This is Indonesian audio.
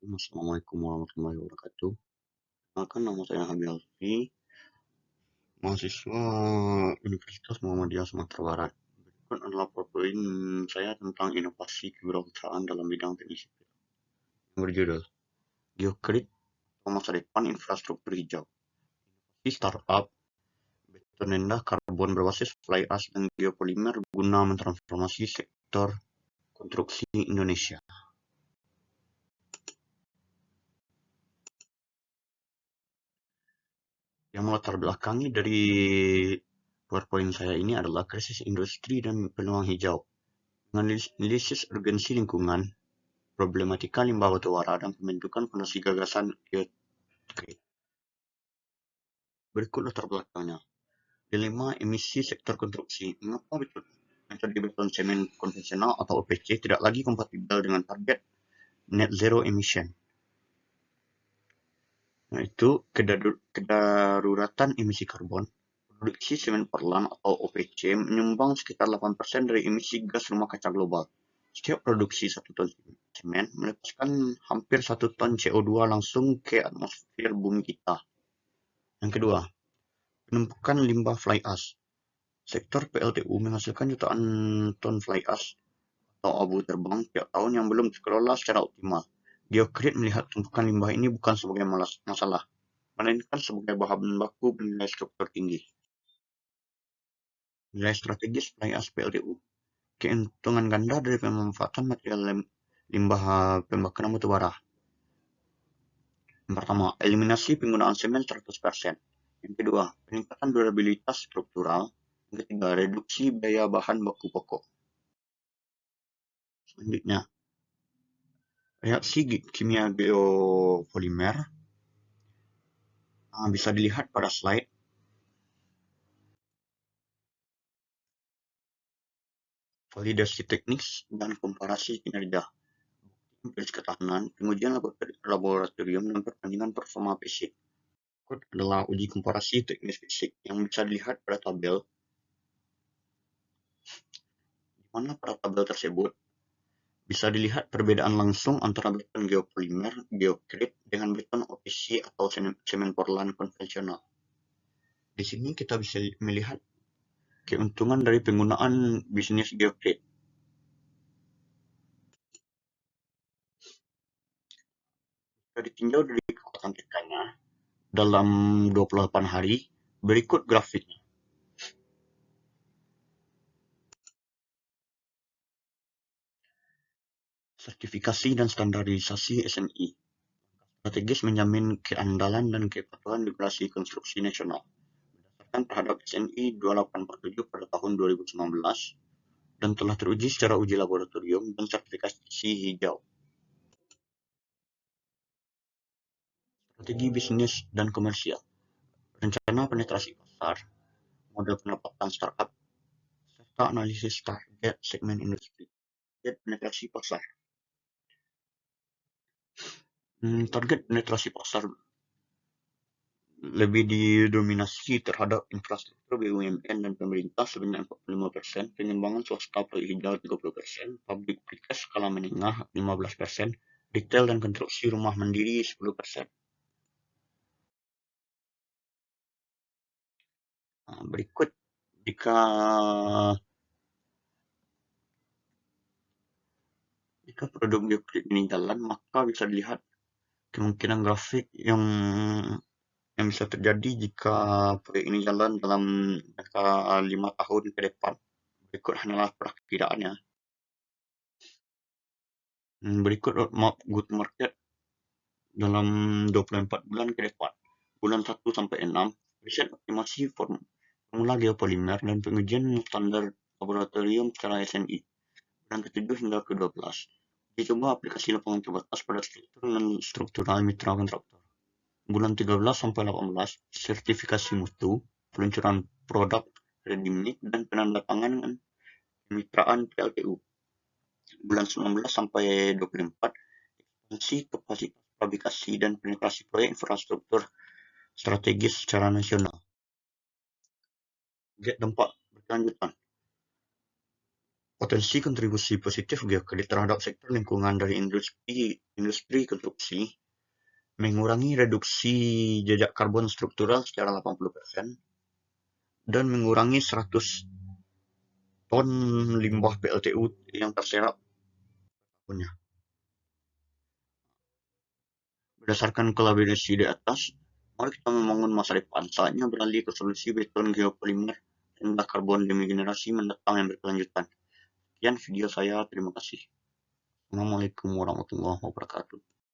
Assalamualaikum warahmatullahi wabarakatuh. Perkenalkan, nama saya Habib Alfi, mahasiswa Universitas Muhammadiyah Sumatera Barat. Berikut adalah poin saya tentang inovasi kewirausahaan dalam bidang teknik sipil. Yang berjudul Geokrit atau Masa Depan Infrastruktur Hijau. Di startup beton rendah karbon berbasis fly ash dan geopolimer guna mentransformasi sektor konstruksi Indonesia. Yang melatar belakangi dari PowerPoint saya ini adalah krisis industri dan peluang hijau. Menganalisis urgensi lingkungan, problematika limbah batubara, dan pembentukan fondasi gagasan geokrit. Berikut latar belakangnya. Dilema emisi sektor konstruksi. Mengapa metode beton semen konvensional atau OPC tidak lagi kompatibel dengan target net zero emission? Yaitu kedaruratan emisi karbon. Produksi semen Portland atau OPC menyumbang sekitar 8% dari emisi gas rumah kaca global. Setiap produksi 1 ton semen melepaskan hampir 1 ton CO2 langsung ke atmosfer bumi kita. Yang kedua, penumpukan limbah fly ash. Sektor PLTU menghasilkan jutaan ton fly ash atau abu terbang tiap tahun yang belum dikelola secara optimal. Geokrit melihat tumpukan limbah ini bukan sebagai masalah, melainkan sebagai bahan baku bernilai struktur tinggi. Nilai strategis fly ash PLTU. Keuntungan ganda dari pemanfaatan material limbah pembakaran batubara. Yang pertama, eliminasi penggunaan semen 100%. Yang kedua, peningkatan durabilitas struktural. Yang ketiga, reduksi biaya bahan baku pokok. Selanjutnya, reaksi kimia geopolimer bisa dilihat pada slide. Validasi teknik dan komparasi kinerja. Empiris ketahanan, pengujian laboratorium, dan perbandingan performa fisik. Berikut adalah uji komparasi teknis fisik yang bisa dilihat pada tabel. Di mana pada tabel tersebut bisa dilihat perbedaan langsung antara beton geopolimer, geokrit, dengan beton OPC atau semen Portland konvensional. Di sini kita bisa melihat keuntungan dari penggunaan bisnis geokrit. Jika ditinjau dari kekuatan tekannya dalam 28 hari, berikut grafiknya. Sertifikasi dan standarisasi SNI. Strategis menjamin keandalan dan kepatuhan regulasi konstruksi nasional. Berdasarkan terhadap SNI 2847 pada tahun 2019 dan telah teruji secara uji laboratorium dan sertifikasi hijau. Strategi bisnis dan komersial. Rencana penetrasi pasar, model pendapatan startup, serta analisis target segmen industri. Target penetrasi pasar. Target penetrasi pasar lebih didominasi terhadap infrastruktur BUMN dan pemerintah sebanyak 45%, pengembangan swasta hijau 30%, public precast skala menengah 15%, retail dan konstruksi rumah mandiri 10%. Berikut, jika produk geokrit ini jalan, maka bisa dilihat kemungkinan grafik yang bisa terjadi jika proyek ini jalan dalam jangka 5 tahun ke depan. Berikut hanyalah perakiraannya. Berikut roadmap go to market dalam 24 bulan ke depan. Bulan 1 sampai 6, riset optimasi formula geopolimer dan pengujian standar laboratorium secara SNI. Bulan ke-7 hingga ke-12, dicoba aplikasi lapangan terbatas pada struktur dan struktural mitra kontraktor. Bulan 13 sampai 18, sertifikasi mutu, peluncuran produk ready-mix dan penandatanganan kemitraan PLTU. Bulan 19 sampai 24, ekspansi kapasitas fabrikasi dan penetrasi proyek infrastruktur strategis secara nasional. Dampak berkelanjutan. Potensi kontribusi positif geokredit terhadap sektor lingkungan dari industri konstruksi mengurangi reduksi jejak karbon struktural secara 80% dan mengurangi 100 ton limbah PLTU yang terserap tahunnya. Berdasarkan kolaborasi di atas, mari kita membangun masa depan. Saatnya beralih ke solusi beton geopolimer rendah karbon demi generasi mendatang yang berkelanjutan. Sekian video saya, terima kasih. Assalamualaikum warahmatullahi wabarakatuh.